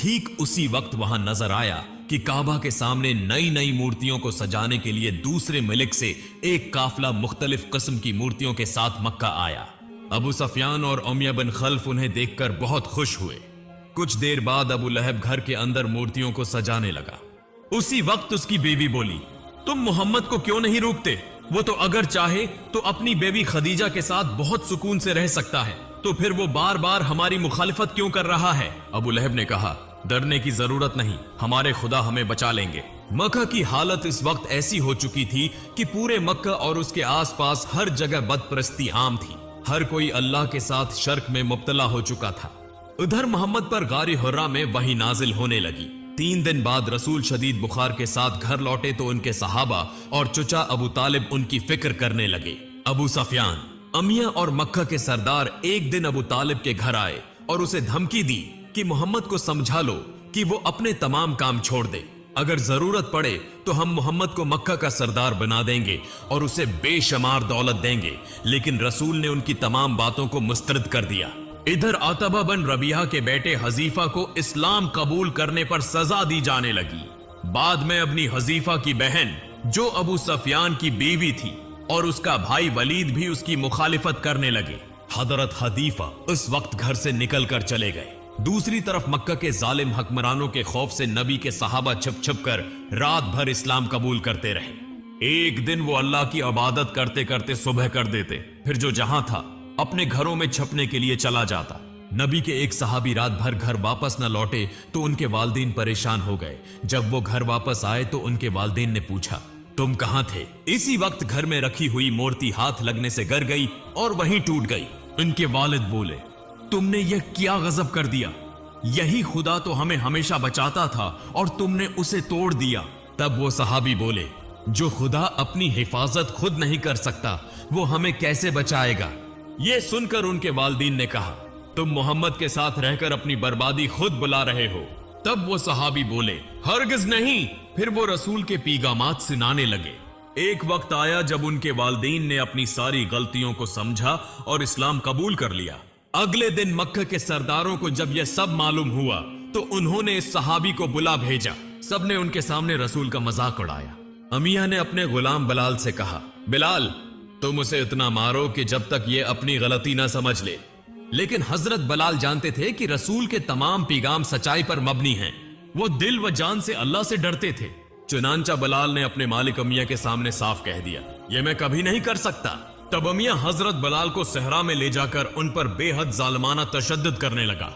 ठीक उसी वक्त वहां नजर आया कि काबा के सामने नई नई मूर्तियों को सजाने के लिए दूसरे मुल्क से एक काफिला मुख्तलिफ किस्म की मूर्तियों के साथ मक्का आया। अबू सफियान और उमैया बिन खल्फ उन्हें देखकर बहुत खुश हुए। कुछ देर बाद अबू लहब घर के अंदर मूर्तियों को सजाने लगा। उसी वक्त उसकी बीवी बोली, तुम मोहम्मद को क्यों नहीं रोकते? वो तो अगर चाहे तो अपनी बेबी खदीजा के साथ बहुत सुकून से रह सकता है, तो फिर वो बार बार हमारी मुखालिफत क्यों कर रहा है? अबू लहब ने कहा, डरने की जरूरत नहीं, हमारे खुदा हमें बचा लेंगे। मक्का की हालत इस वक्त ऐसी हो चुकी थी कि पूरे मक्का और उसके आसपास हर जगह बदपरस्ती आम थी। हर कोई अल्लाह के साथ शर्क में मुब्तला हो चुका था। उधर मोहम्मद पर गारी हुर्रा में वही नाजिल होने लगी। 3 दिन बाद रसूल शदीद बुखार के साथ घर लौटे तो उनके सहाबा और चचा अबू तालिब उनकी फिक्र करने लगे। अबू सफियान, अमिया और मक्का के सरदार एक दिन अबू तालिब के घर आए और उसे धमकी दी कि मोहम्मद को समझा लो कि वो अपने तमाम काम छोड़ दे। अगर जरूरत पड़े तो हम मोहम्मद को मक्का का सरदार बना देंगे और उसे बेशुमार दौलत देंगे। लेकिन रसूल ने उनकी तमाम बातों को मुस्तरद कर दिया। इधर आतबा बिन रबिया के बेटे हजीफा को इस्लाम कबूल करने पर सजा दी जाने लगी। बाद में अपनी हजीफा की बहन जो अबू सफियान की बीवी थी और उसका भाई वलीद भी उसकी मुखालिफत करने लगे। हजरत हदीफा उस वक्त घर से निकल कर चले गए। दूसरी तरफ मक्का के जालिम हुक्मरानों के खौफ से नबी के सहाबा छुप छुप कर रात भर इस्लाम कबूल करते रहे। एक दिन वो अल्लाह की इबादत करते करते सुबह कर देते, फिर जो जहां था अपने घरों में छपने के लिए चला जाता। नबी के एक सहाबी रात भर घर वापस न लौटे तो उनके वालिदैन परेशान हो गए। जब वो घर वापस आए तो उनके वालिदैन ने पूछा, तुम कहां थे? इसी वक्त घर में रखी हुई मूर्ति हाथ लगने से गिर गई और वहीं टूट गई। उनके वालिद बोले, तुमने यह क्या गजब कर दिया? यही खुदा तो हमें हमेशा बचाता था और तुमने उसे तोड़ दिया। तब वो सहाबी बोले, जो खुदा अपनी हिफाजत खुद नहीं कर सकता वो हमें कैसे बचाएगा? ये सुनकर उनके वालिदैन ने कहा, तुम मोहम्मद के साथ रहकर अपनी बर्बादी खुद बुला रहे हो। तब वो सहाबी बोले, हरगिज नहीं। फिर वो रसूल के पीगामात सुनाने लगे। एक वक्त आया जब उनके वालिदैन ने अपनी सारी गलतियों को समझा और इस्लाम कबूल कर लिया। अगले दिन मक्का के सरदारों को जब यह सब मालूम हुआ तो उन्होंने इस सहाबी को बुला भेजा। सबने उनके सामने रसूल का मजाक उड़ाया। अमिया ने अपने गुलाम बिलाल से कहा, बिलाल तुम उसे इतना मारो कि जब तक ये अपनी गलती ना समझ ले। लेकिन हजरत बिलाल जानते थे कि रसूल के तमाम पैगाम सच्चाई पर मबनी हैं। वो दिल व जान से अल्लाह से डरते थे। चुनांचा बिलाल ने अपने मालिक अमिया के सामने साफ कह दिया, ये मैं कभी नहीं कर सकता। तब अमिया हजरत बिलाल को सहरा में ले जाकर उन पर बेहद जालिमाना तशद्दुद करने लगा।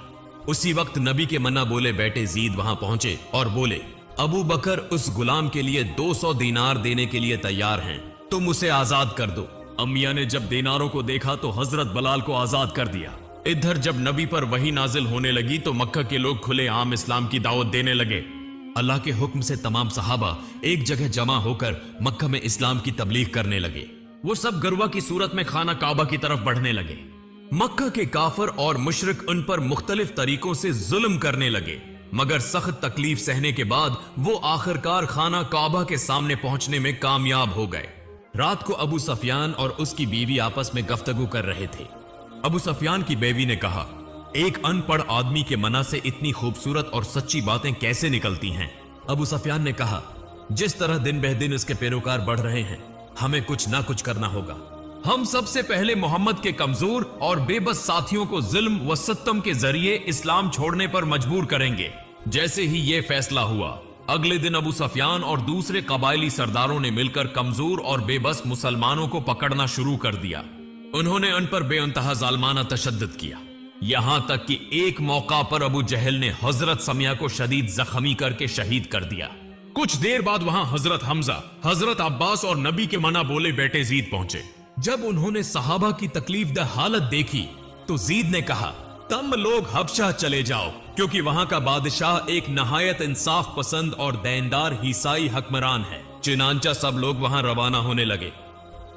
उसी वक्त नबी के मन्ना बोले बेटे जीद वहां पहुंचे और बोले, अबू बकर उस गुलाम के लिए 200 दीनार देने के लिए तैयार हैं, तुम उसे आजाद कर दो। अमिया ने जब दीनारों को देखा तो हजरत बिलाल को आजाद कर दिया। इधर जब नबी पर वही नाजिल होने लगी तो मक्का के लोग खुले आम इस्लाम की दावत देने लगे। अल्लाह के हुक्म से तमाम सहाबा एक जगह जमा होकर मक्का में इस्लाम की तबलीग करने लगे। वो सब गरवा की सूरत में खाना काबा की तरफ बढ़ने लगे। मक्का के काफर और मुशरिक उन पर मुख्तलिफ तरीकों से जुल्म करने लगे, मगर सख्त तकलीफ सहने के बाद वो आखिरकार खाना काबा के सामने पहुंचने में कामयाब हो गए। रात को अबू सफियान और उसकी बीवी आपस में गुफ्तगू कर रहे थे। अबू सफियान की बीवी ने कहा, एक अनपढ़ आदमी के मना से इतनी खूबसूरत और सच्ची बातें कैसे निकलती हैं? अबू सफियान ने कहा, जिस तरह दिन बह दिन इसके पैरोकार बढ़ रहे हैं, हमें कुछ ना कुछ करना होगा। हम सबसे पहले मोहम्मद के कमजोर और बेबस साथियों को जुल्म व सितम के जरिए इस्लाम छोड़ने पर मजबूर करेंगे। जैसे ही यह फैसला हुआ, अगले दिन अबू सफियान और दूसरे कबायली सरदारों ने मिलकर कमजोर और बेबस मुसलमानों को पकड़ना शुरू कर दिया। उन्होंने उन पर बेअंतहा जालमाना तशद्दुद किया, यहां तक कि एक मौका पर अबू जहल ने हजरत समिया को शदीद जख्मी करके शहीद कर दिया। कुछ देर बाद वहां हजरत हमजा, हजरत अब्बास और नबी के मना बोले बेटे जीद पहुंचे। जब उन्होंने सहाबा की तकलीफदह हालत देखी तो जीद ने कहा, तुम लोग हबशा चले जाओ, क्योंकि वहां का बादशाह एक नहायत इंसाफ पसंद और दीनदार ईसाई हुक्मरान है। चुनांचा सब लोग वहां रवाना होने लगे।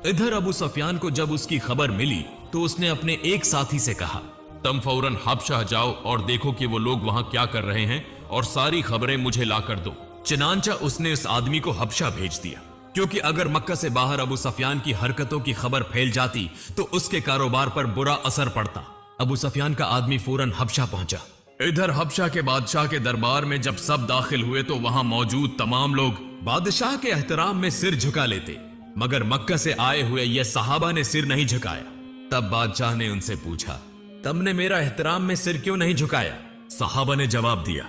इधर अबू सफियान को जब उसकी खबर मिली तो उसने अपने एक साथी से कहा, तुम फौरन हबशा जाओ और देखो कि वो लोग वहां क्या कर रहे हैं और सारी खबरें मुझे ला कर दो। चुनांचा उसने इस आदमी को हबशा भेज दिया, क्योंकि अगर मक्का से बाहर अबू सफियान की हरकतों की खबर फैल जाती तो उसके कारोबार पर बुरा असर पड़ता। अबू सफियान का आदमी फौरन हबशा पहुंचा। इधर हबशा के बादशाह के दरबार में जब सब दाखिल हुए तो वहां मौजूद तमाम लोग बादशाह के एहतराम में सिर झुका लेते, मगर मक्का से आए हुए ये सहाबा ने सिर नहीं झुकाया। तब बादशाह ने उनसे पूछा, तुमने मेरा एहतराम में सिर क्यों नहीं झुकाया? सहाबा ने जवाब दिया,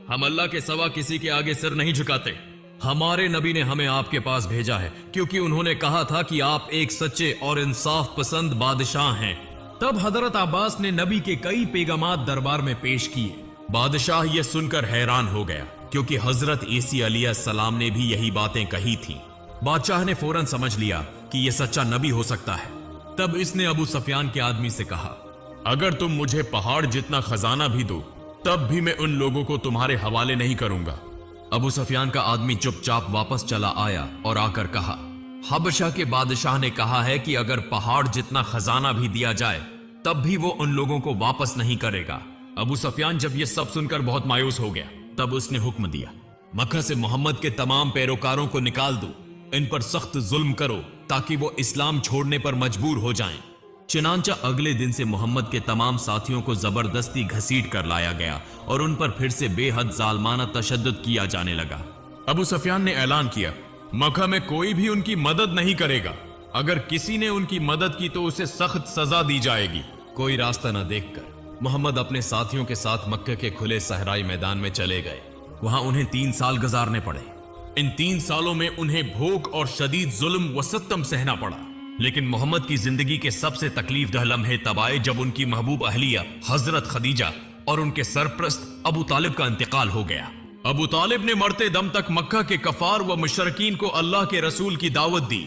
हम अल्लाह के सिवा किसी के आगे सिर नहीं झुकाते। हमारे नबी ने हमें आपके पास भेजा है क्योंकि उन्होंने कहा था कि आप एक सच्चे और इंसाफ पसंद बादशाह हैं। तब हजरत अब्बास ने नबी के कई पैगामात दरबार में पेश किए। बादशाह ये सुनकर हैरान हो गया क्योंकि हजरत ईसी अलैहिस्सलाम ने भी यही बातें कही थी। बादशाह ने फौरन समझ लिया कि यह सच्चा नबी हो सकता है। तब इसने अबू सफियान के आदमी से कहा, अगर तुम मुझे पहाड़ जितना खजाना भी दो तब भी मैं उन लोगों को तुम्हारे हवाले नहीं करूंगा। अबू सफियान का आदमी चुपचाप वापस चला आया और आकर कहा, हबशा के बादशाह ने कहा है कि अगर पहाड़ जितना खजाना भी दिया जाए तब भी वो उन लोगों को वापस नहीं करेगा। अबू सफियान जब ये सब सुनकर बहुत मायूस हो गया, तब उसने हुक्म दिया, मक्का से मोहम्मद के तमाम पैरोकारों को निकाल दो, इन पर सख्त जुल्म करो ताकि वो इस्लाम छोड़ने पर मजबूर हो जाएं। चनांचा अगले दिन से मोहम्मद के तमाम साथियों को जबरदस्ती घसीट कर लाया गया और उन पर फिर से बेहद जालमाना तशद्दुद किया जाने लगा। अबू सफियान ने ऐलान किया, मक्का में कोई भी उनकी मदद नहीं करेगा। अगर किसी ने उनकी मदद की तो उसे सख्त सजा दी जाएगी। कोई रास्ता न देखकर मोहम्मद अपने साथियों के साथ मक्के के खुले सहराई मैदान में चले गए। वहां उन्हें 3 साल गुजारने पड़े। इन 3 सालों में उन्हें भूख और शदीद जुल्म व सितम सहना पड़ा। लेकिन मोहम्मद की जिंदगी के सबसे तकलीफ दह लम्हे तब आए जब उनकी महबूब अहलिया हजरत खदीजा और उनके सरप्रस्त अबू तालिब का इंतकाल हो गया। अबू तालिब ने मरते दम तक मक्का के कफार व मुशरकीन को अल्लाह के रसूल की दावत दी,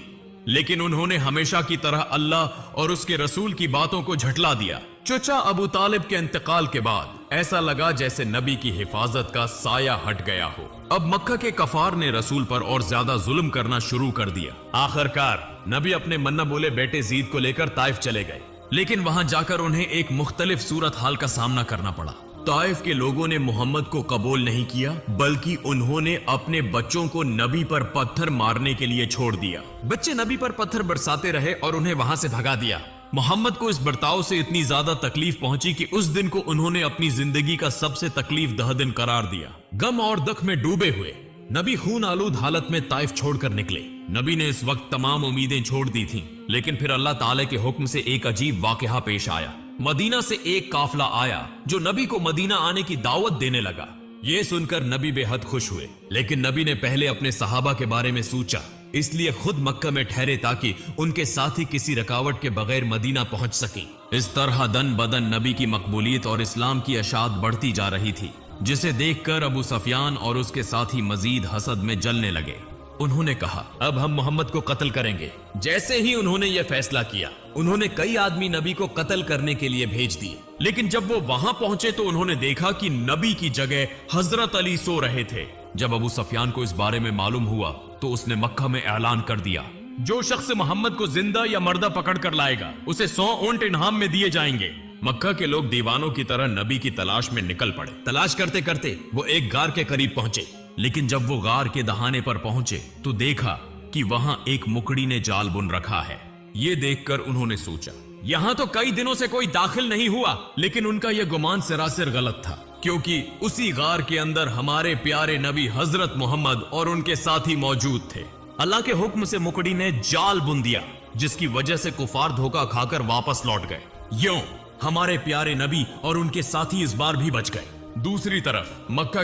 लेकिन उन्होंने हमेशा की तरह अल्लाह और उसके रसूल की बातों को झटला दिया। चचा अबू तालिब के इंतकाल के बाद ऐसा लगा जैसे नबी की हिफाजत का साया हट गया हो। अब मक्का के कफार ने रसूल पर और ज्यादा जुल्म करना शुरू कर दिया। आखिरकार नबी अपने मन्ना बोले बेटे जीद को लेकर ताइफ चले गए, लेकिन वहां जाकर उन्हें एक मुख्तलिफ सूरत हाल का सामना करना पड़ा। ताइफ के लोगों ने मोहम्मद को कबूल नहीं किया, बल्कि उन्होंने अपने बच्चों को नबी पर पत्थर मारने के लिए छोड़ दिया। बच्चे नबी पर पत्थर बरसाते रहे और उन्हें वहां से भगा दिया। मोहम्मद को इस बर्ताव से इतनी ज्यादा तकलीफ पहुंची कि उस दिन को उन्होंने अपनी जिंदगी का सबसे तकलीफ दह दिन करार दिया। गम और दुख में डूबे हुए नबी खून आलूद हालत में ताइफ छोड़कर निकले। नबी ने इस वक्त तमाम उम्मीदें छोड़ दी थीं, लेकिन फिर अल्लाह ताला के हुक्म से एक अजीब वाकया पेश आया। मदीना से एक काफला आया जो नबी को मदीना आने की दावत देने लगा। ये सुनकर नबी बेहद खुश हुए, लेकिन नबी ने पहले अपने सहाबा के बारे में सोचा, इसलिए खुद मक्का में ठहरे ताकि उनके साथी किसी रुकावट के बगैर मदीना पहुंच सकें। इस तरह दन बदन नबी की मकबूलियत और इस्लाम की अशात बढ़ती जा रही थी, जिसे देखकर अबू सफियान और उसके साथी मजीद हसद में जलने लगे। उन्होंने कहा, अब हम मोहम्मद को कत्ल करेंगे। जैसे ही उन्होंने यह फैसला किया, उन्होंने कई आदमी नबी को कत्ल करने के लिए भेज दिए, लेकिन जब वो वहां पहुंचे तो उन्होंने देखा कि नबी की जगह हजरत अली सो रहे थे। जब अबू सफियान को इस बारे में मालूम हुआ तो उसने मक्का में ऐलान कर दिया, जो शख्स मोहम्मद को जिंदा या मर्दा पकड़ कर लाएगा उसे 100 ऊंट इनाम में दिए जाएंगे। मक्का के लोग दीवानों की तरह नबी की तलाश में निकल पड़े। तलाश करते करते वो एक गार के करीब पहुंचे, लेकिन जब वो गार के दहाने पर पहुंचे तो देखा कि वहां एक मुकड़ी ने जाल बुन रखा है। ये देखकर उन्होंने सोचा, यहां तो कई दिनों से कोई दाखिल नहीं हुआ, लेकिन उनका यह गुमान सरासर गलत था, क्योंकि उसी गार के अंदर हमारे प्यारे नबी हजरत मोहम्मद और उनके साथी मौजूद थे। अल्लाह के हुक्म से मुकड़ी ने जाल बुन दिया, जिसकी वजह से कुफार धोखा खाकर वापस लौट गए। यूं हमारे प्यारे नबी और उनके साथी इस बार भी बच गए। दूसरी तरफ मक्का